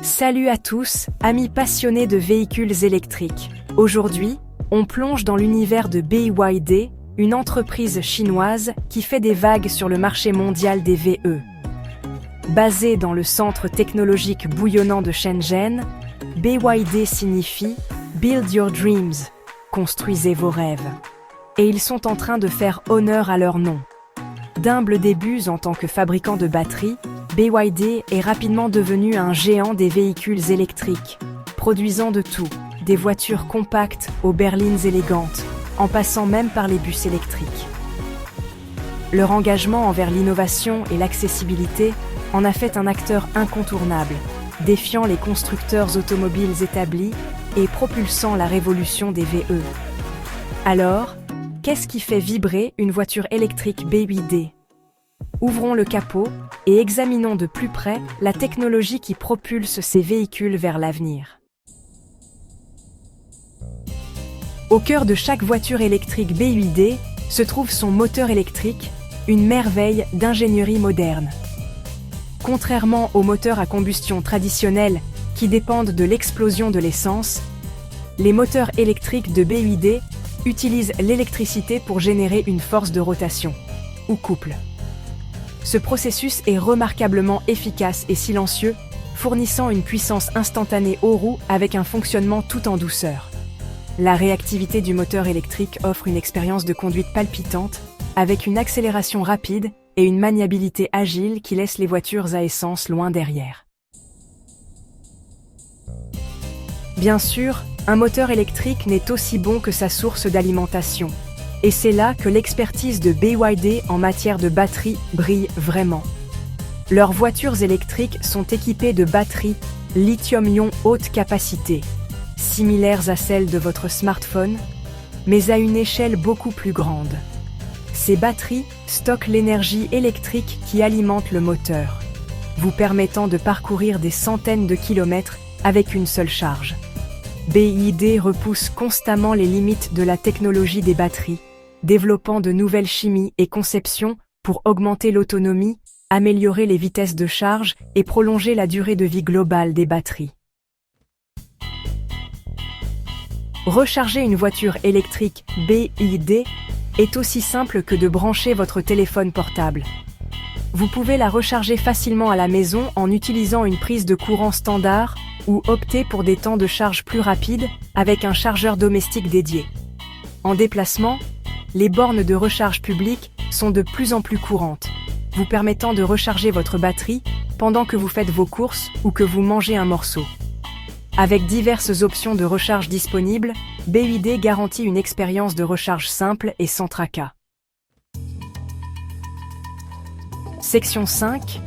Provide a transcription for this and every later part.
Salut à tous, amis passionnés de véhicules électriques. Aujourd'hui, on plonge dans l'univers de BYD, une entreprise chinoise qui fait des vagues sur le marché mondial des VE. Basée dans le centre technologique bouillonnant de Shenzhen, BYD signifie « Build your dreams », construisez vos rêves. Et ils sont en train de faire honneur à leur nom. D'humbles débuts en tant que fabricant de batteries, BYD est rapidement devenu un géant des véhicules électriques, produisant de tout, des voitures compactes aux berlines élégantes, en passant même par les bus électriques. Leur engagement envers l'innovation et l'accessibilité en a fait un acteur incontournable, défiant les constructeurs automobiles établis et propulsant la révolution des VE. Alors, qu'est-ce qui fait vibrer une voiture électrique BYD ? Ouvrons le capot et examinons de plus près la technologie qui propulse ces véhicules vers l'avenir. Au cœur de chaque voiture électrique BYD se trouve son moteur électrique, une merveille d'ingénierie moderne. Contrairement aux moteurs à combustion traditionnels qui dépendent de l'explosion de l'essence, les moteurs électriques de BYD utilisent l'électricité pour générer une force de rotation, ou couple. Ce processus est remarquablement efficace et silencieux, fournissant une puissance instantanée aux roues avec un fonctionnement tout en douceur. La réactivité du moteur électrique offre une expérience de conduite palpitante, avec une accélération rapide et une maniabilité agile qui laisse les voitures à essence loin derrière. Bien sûr, un moteur électrique n'est aussi bon que sa source d'alimentation. Et c'est là que l'expertise de BYD en matière de batterie brille vraiment. Leurs voitures électriques sont équipées de batteries lithium-ion haute capacité, similaires à celles de votre smartphone, mais à une échelle beaucoup plus grande. Ces batteries stockent l'énergie électrique qui alimente le moteur, vous permettant de parcourir des centaines de kilomètres avec une seule charge. BYD repousse constamment les limites de la technologie des batteries, développant de nouvelles chimies et conceptions pour augmenter l'autonomie, améliorer les vitesses de charge et prolonger la durée de vie globale des batteries. Recharger une voiture électrique BYD est aussi simple que de brancher votre téléphone portable. Vous pouvez la recharger facilement à la maison en utilisant une prise de courant standard ou opter pour des temps de charge plus rapides avec un chargeur domestique dédié. En déplacement, les bornes de recharge publiques sont de plus en plus courantes, vous permettant de recharger votre batterie pendant que vous faites vos courses ou que vous mangez un morceau. Avec diverses options de recharge disponibles, BYD garantit une expérience de recharge simple et sans tracas. Section 5.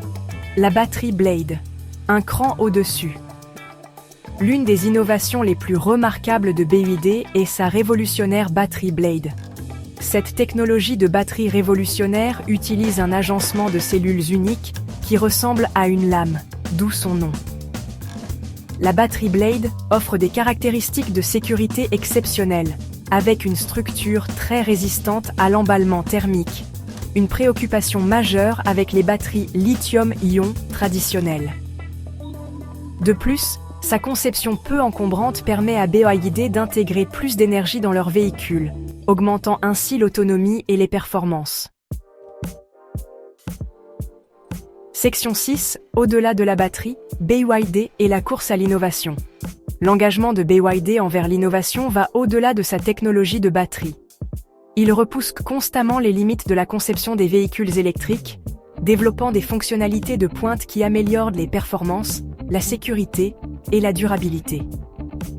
La batterie Blade. Un cran au-dessus. L'une des innovations les plus remarquables de BYD est sa révolutionnaire batterie Blade. Cette technologie de batterie révolutionnaire utilise un agencement de cellules uniques qui ressemble à une lame, d'où son nom. La batterie Blade offre des caractéristiques de sécurité exceptionnelles, avec une structure très résistante à l'emballement thermique, une préoccupation majeure avec les batteries lithium-ion traditionnelles. De plus, sa conception peu encombrante permet à BYD d'intégrer plus d'énergie dans leur véhicule, augmentant ainsi l'autonomie et les performances. Section 6. Au-delà de la batterie, BYD et la course à l'innovation. L'engagement de BYD envers l'innovation va au-delà de sa technologie de batterie. Il repousse constamment les limites de la conception des véhicules électriques, développant des fonctionnalités de pointe qui améliorent les performances, la sécurité et la durabilité.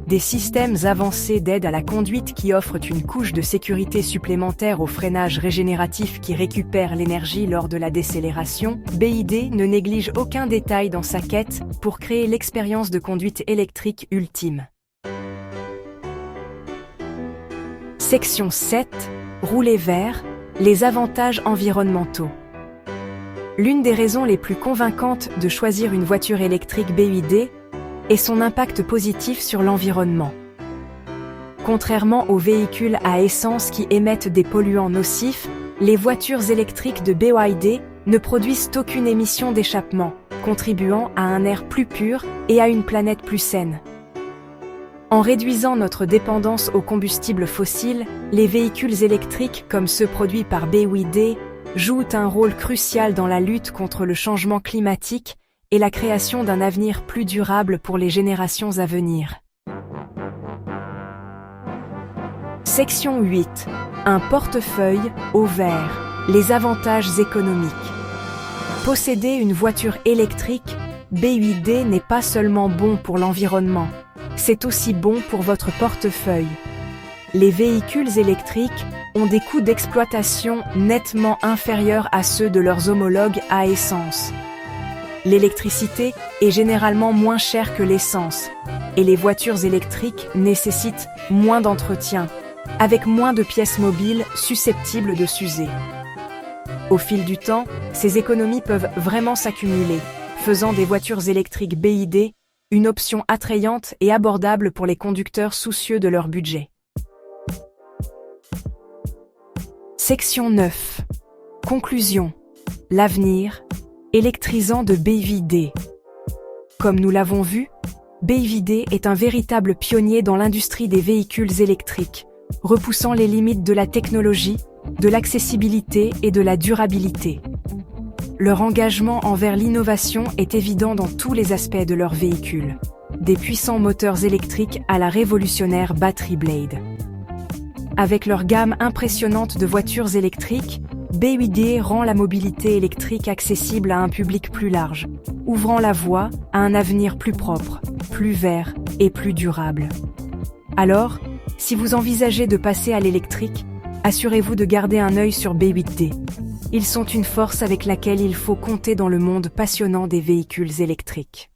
Des systèmes avancés d'aide à la conduite qui offrent une couche de sécurité supplémentaire au freinage régénératif qui récupère l'énergie lors de la décélération, BYD ne néglige aucun détail dans sa quête pour créer l'expérience de conduite électrique ultime. Section 7. Rouler vert, les avantages environnementaux. L'une des raisons les plus convaincantes de choisir une voiture électrique BYD et son impact positif sur l'environnement. Contrairement aux véhicules à essence qui émettent des polluants nocifs, les voitures électriques de BYD ne produisent aucune émission d'échappement, contribuant à un air plus pur et à une planète plus saine. En réduisant notre dépendance aux combustibles fossiles, les véhicules électriques comme ceux produits par BYD jouent un rôle crucial dans la lutte contre le changement climatique et la création d'un avenir plus durable pour les générations à venir. Section 8. Un portefeuille au vert. Les avantages économiques. Posséder une voiture électrique, BYD n'est pas seulement bon pour l'environnement, c'est aussi bon pour votre portefeuille. Les véhicules électriques ont des coûts d'exploitation nettement inférieurs à ceux de leurs homologues à essence. L'électricité est généralement moins chère que l'essence, et les voitures électriques nécessitent moins d'entretien, avec moins de pièces mobiles susceptibles de s'user. Au fil du temps, ces économies peuvent vraiment s'accumuler, faisant des voitures électriques BYD une option attrayante et abordable pour les conducteurs soucieux de leur budget. Section 9. Conclusion. L'avenir électrisant de BYD. Comme nous l'avons vu, BYD est un véritable pionnier dans l'industrie des véhicules électriques, repoussant les limites de la technologie, de l'accessibilité et de la durabilité. Leur engagement envers l'innovation est évident dans tous les aspects de leurs véhicules, des puissants moteurs électriques à la révolutionnaire Battery Blade. Avec leur gamme impressionnante de voitures électriques, BYD rend la mobilité électrique accessible à un public plus large, ouvrant la voie à un avenir plus propre, plus vert et plus durable. Alors, si vous envisagez de passer à l'électrique, assurez-vous de garder un œil sur BYD. Ils sont une force avec laquelle il faut compter dans le monde passionnant des véhicules électriques.